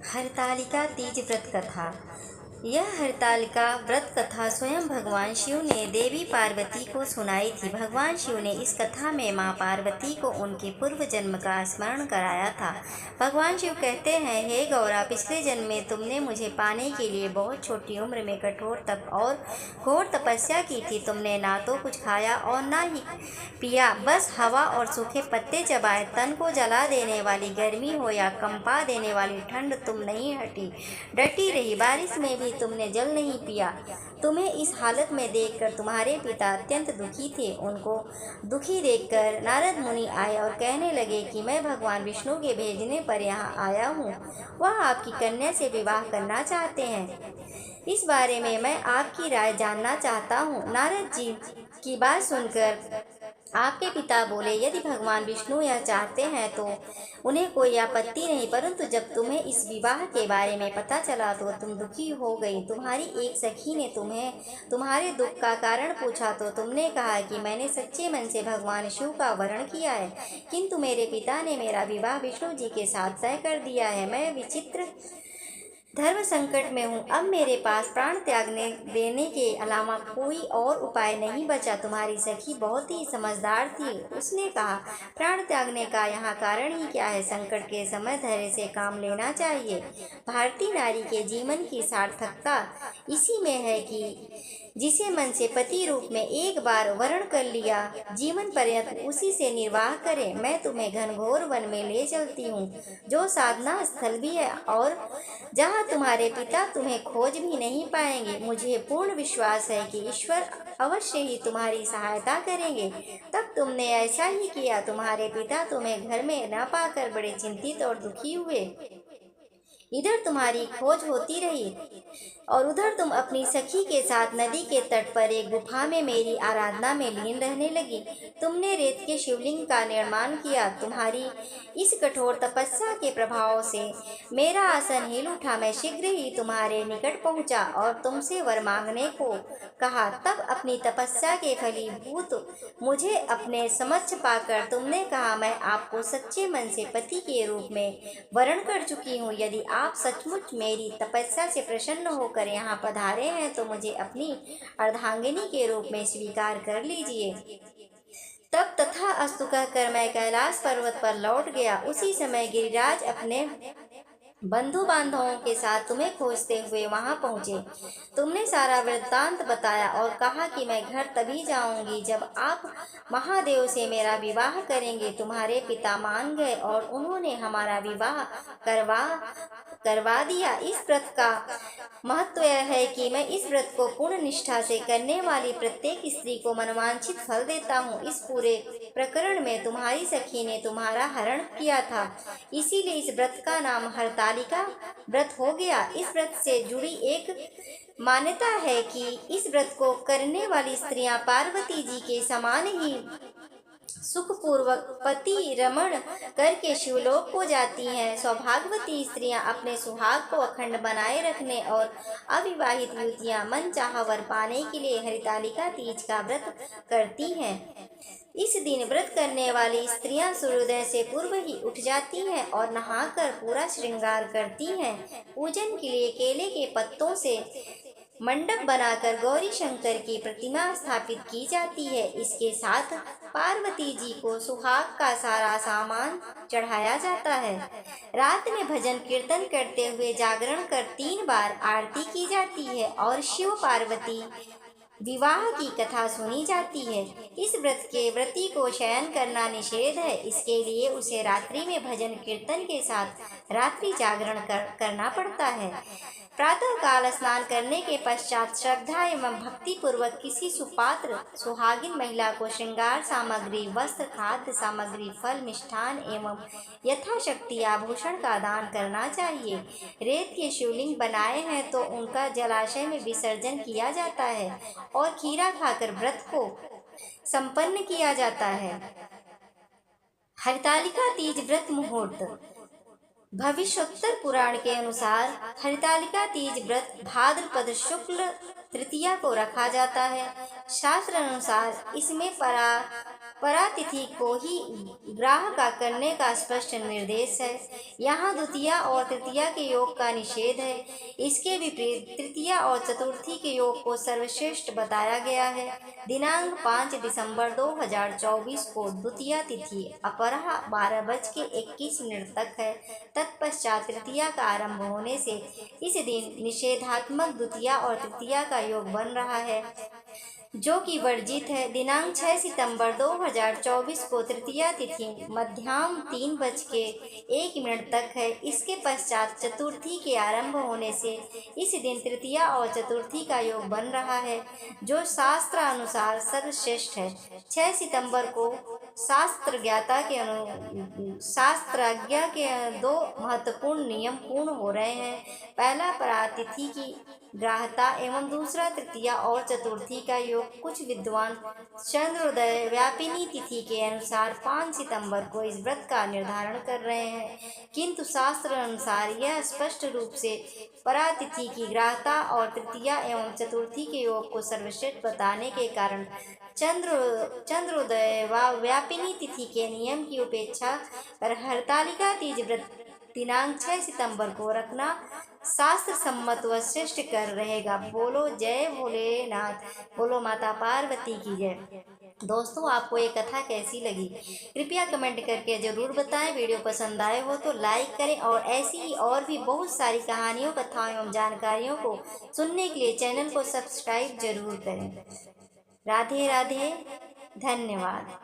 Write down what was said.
हरतालिका तीज व्रत कथा। यह हरतालिका व्रत कथा स्वयं भगवान शिव ने देवी पार्वती को सुनाई थी। भगवान शिव ने इस कथा में मां पार्वती को उनके पूर्व जन्म का स्मरण कराया था। भगवान शिव कहते हैं, हे गौरा, पिछले जन्म में तुमने मुझे पाने के लिए बहुत छोटी उम्र में कठोर तप और घोर तपस्या की थी। तुमने ना तो कुछ खाया और ना ही पिया, बस हवा और सूखे पत्ते चबाए। तन को जला देने वाली गर्मी हो या कंपा देने वाली ठंड, तुम नहीं हटी, डटी रही। बारिश में भी तुमने जल नहीं पिया। तुम्हें इस हालत में देखकर तुम्हारे पिता अत्यंत दुखी थे। उनको दुखी देखकर नारद मुनि आए और कहने लगे कि मैं भगवान विष्णु के भेजने पर यहाँ आया हूँ। वह आपकी कन्या से विवाह करना चाहते हैं। इस बारे में मैं आपकी राय जानना चाहता हूँ। नारद जी की बात सुनकर आपके पिता बोले, यदि भगवान विष्णु यह चाहते हैं तो उन्हें कोई आपत्ति नहीं, परंतु जब तुम्हें इस विवाह के बारे में पता चला तो तुम दुखी हो गई। तुम्हारी एक सखी ने तुम्हें तुम्हारे दुख का कारण पूछा तो तुमने कहा कि मैंने सच्चे मन से भगवान शिव का वरण किया है, किंतु मेरे पिता ने मेरा विवाह विष्णु जी के साथ तय कर दिया है। मैं विचित्र धर्म संकट में हूँ। अब मेरे पास प्राण त्यागने देने के अलावा कोई और उपाय नहीं बचा। तुम्हारी सखी बहुत ही समझदार थी। उसने कहा, प्राण त्यागने का यहाँ कारण ही क्या है? संकट के समय धैर्य से काम लेना चाहिए। भारतीय नारी के जीवन की सार्थकता इसी में है कि जिसे मन से पति रूप में एक बार वरण कर लिया, जीवन पर्यंत उसी से निर्वाह करे। मैं तुम्हें घनघोर वन में ले चलती हूँ, जो साधना स्थल भी है और जहाँ तुम्हारे पिता तुम्हें खोज भी नहीं पाएंगे। मुझे पूर्ण विश्वास है कि ईश्वर अवश्य ही तुम्हारी सहायता करेंगे। तब तुमने ऐसा ही किया। तुम्हारे पिता तुम्हें घर में न पाकर बड़े चिंतित और दुखी हुए। इधर तुम्हारी खोज होती रही और उधर तुम अपनी सखी के साथ नदी के तट पर एक गुफा में मेरी आराधना में लीन रहने लगी। तुमने रेत के शिवलिंग का निर्माण किया। तुम्हारी इस कठोर तपस्या के प्रभाव से मेरा आसन हिल उठा। मैं शीघ्र ही तुम्हारे निकट पहुंचा और तुमसे वर मांगने को कहा। तब अपनी तपस्या के फलीभूत मुझे अपने समक्ष पाकर तुमने कहा, मैं आपको सच्चे मन से पति के रूप में वरण कर चुकी हूँ। यदि आप सचमुच मेरी तपस्या से प्रसन्न होकर यहाँ पधारे हैं तो मुझे अपनी अर्धांगिनी के रूप में स्वीकार कर लीजिए। तब तथा अस्तु कहकर मैं कैलाश पर्वत पर लौट गया। उसी समय गिरिराज अपने बंधु बांधवों के साथ तुम्हें खोजते हुए वहां पहुंचे। तुमने सारा वृत्तांत बताया और कहा कि मैं घर तभी जाऊंगी जब आप महादेव से मेरा विवाह करेंगे। तुम्हारे पिता मान गए और उन्होंने हमारा विवाह करवा दिया। इस व्रत का महत्व यह है कि मैं इस व्रत को पूर्ण निष्ठा से करने वाली प्रत्येक स्त्री को मनवांछित फल देता हूँ। इस पूरे प्रकरण में तुम्हारी सखी ने तुम्हारा हरण किया था, इसीलिए इस व्रत का नाम हरतालिका व्रत हो गया। इस व्रत से जुड़ी एक मान्यता है कि इस व्रत को करने वाली स्त्रियां पार्वती जी के समान ही सुखपूर्वक पति रमण करके शिवलोक को जाती हैं। सौभाग्यवती स्त्रियां अपने सुहाग को अखंड बनाए रखने और अविवाहित युवतियां मन चाहा वर पाने के लिए हरितालिका तीज का व्रत करती हैं। इस दिन व्रत करने वाली स्त्रियां सूर्योदय से पूर्व ही उठ जाती हैं और नहाकर पूरा श्रृंगार करती हैं। पूजन के लिए केले के पत्तों से मंडप बनाकर गौरी शंकर की प्रतिमा स्थापित की जाती है। इसके साथ पार्वती जी को सुहाग का सारा सामान चढ़ाया जाता है। रात में भजन कीर्तन करते हुए जागरण कर 3 बार आरती की जाती है और शिव पार्वती विवाह की कथा सुनी जाती है। इस व्रत के व्रती को शयन करना निषेध है, इसके लिए उसे रात्रि में भजन कीर्तन के साथ रात्रि जागरण करना पड़ता है। प्रातः काल स्नान करने के पश्चात श्रद्धा एवं भक्ति पूर्वक किसी सुपात्र सुहागिन महिला को श्रृंगार सामग्री, वस्त्र, खाद्य सामग्री, फल, मिष्ठान एवं यथाशक्ति आभूषण का दान करना चाहिए। रेत के शिवलिंग बनाए हैं तो उनका जलाशय में विसर्जन किया जाता है और खीरा खाकर व्रत को संपन्न किया जाता है। हरतालिका तीज व्रत मुहूर्त। भविष्योत्तर पुराण के अनुसार हरतालिका तीज व्रत भाद्रपद शुक्ल तृतीया को रखा जाता है। शास्त्र अनुसार इसमें परातिथि को ही ग्राह का करने का स्पष्ट निर्देश है। यहाँ द्वितीया और तृतीया के योग का निषेध है। इसके विपरीत तृतीया और चतुर्थी के योग को सर्वश्रेष्ठ बताया गया है। दिनांक 5 दिसंबर 2024 को द्वितीया तिथि अपराह 12:21 तक है। तत्पश्चात तृतीया का आरंभ होने से इस दिन निषेधात्मक द्वितीया और तृतीया का योग बन रहा है, जो कि वर्जित है। दिनांक 6 सितंबर 2024 को तृतीया तिथि मध्याह्न 3:01 तक है। इसके पश्चात चतुर्थी के आरंभ होने से इस दिन तृतीया और चतुर्थी का योग बन रहा है, जो शास्त्र अनुसार सर्वश्रेष्ठ है। 6 सितंबर को शास्त्राज्ञा के दो महत्वपूर्ण नियम पूर्ण हो रहे हैं। पहला परातिथि की ग्राह्यता एवं दूसरा तृतीया और चतुर्थी का योग। कुछ विद्वान चंद्रोदय व्यापिनी तिथि के अनुसार 5 सितंबर को इस व्रत का निर्धारण कर रहे हैं, किंतु शास्त्र अनुसार यह स्पष्ट रूप से परातिथि की ग्राह्यता और तृतीया एवं चतुर्थी के योग को सर्वश्रेष्ठ बताने के कारण चंद्रोदय व व्यापिनी तिथि के नियम की उपेक्षा कर हरतालिका तीज व्रत दिनांक 6 सितंबर को रखना शास्त्र सम्मत व श्रेष्ठ कर रहेगा। बोलो जय भोलेनाथ, बोलो माता पार्वती की जय। दोस्तों, आपको ये कथा कैसी लगी कृपया कमेंट करके ज़रूर बताएं। वीडियो पसंद आए हो तो लाइक करें और ऐसी ही और भी बहुत सारी कहानियों, कथाओं एवं जानकारियों को सुनने के लिए चैनल को सब्सक्राइब जरूर करें। राधे राधे, धन्यवाद।